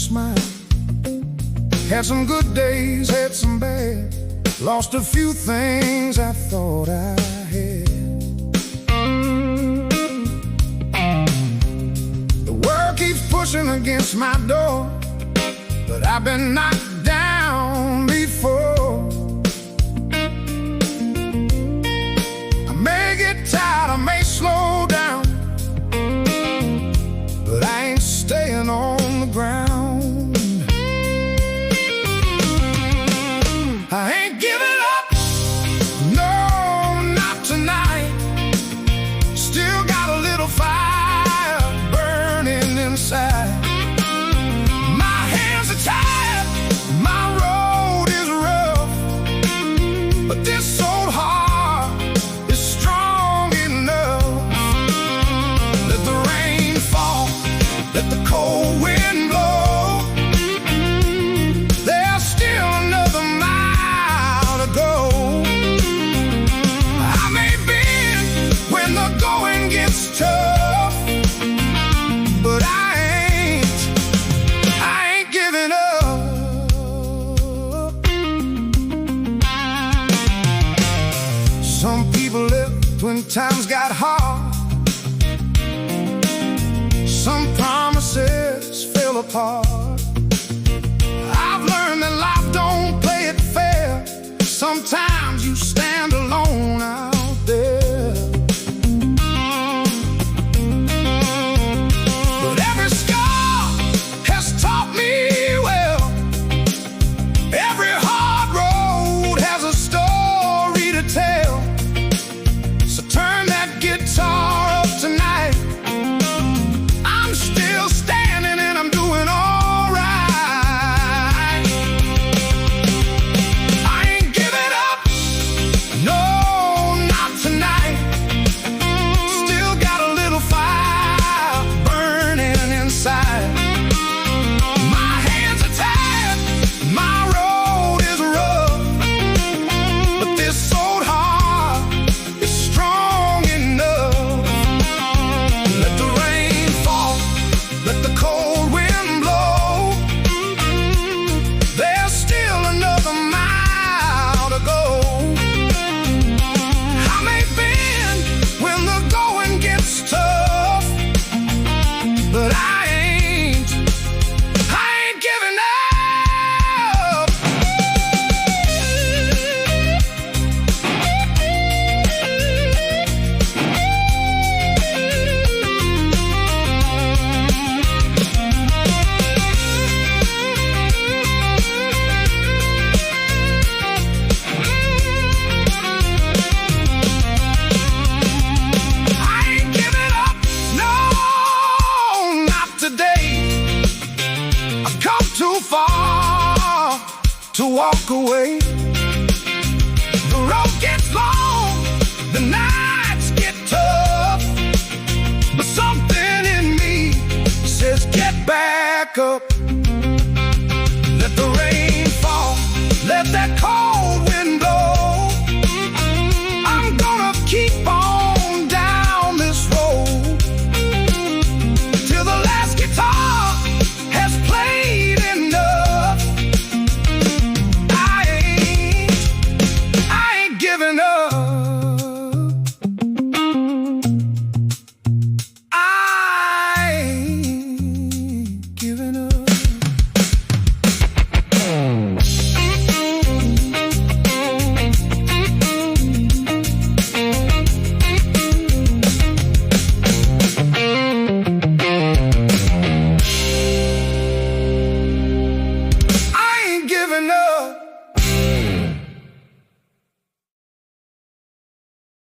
smile. Had some good days, had some bad. Lost a few things I thought I had. The world keeps pushing against my door, but I've been knocked down before. I may get tired, I may slow down, but I ain't staying on the ground. I ain't giving up, no, not tonight. Still got a little fire burning inside. My hands are tired, my road is rough, but this old heart is strong enough. Let the rain fall, let the cold wind blow. There's still another mile to go. I may bend when the going gets tough, but I ain't giving up. Some people left when times got hard. Some promises fell apart. I've learned that life don't play it fair. Sometimes you stand alone out there. But every scar has taught me well. Every hard road has a story to tell. So turn that guitar up tonight. I'm still standing and I'm doing all right. I ain't giving up, no, not tonight. Still got a little fire burning inside. My hands are tired, my road is rough, but this old heart is strong enough. Let the rain fall, let the cold wind blow. There's still another mile to go. I may bend when the going gets tough, but I ain't giving up. I ain't giving up, no, not today. I've come too far to walk away. The road gets long, the nights get tough, but something in me says get back up.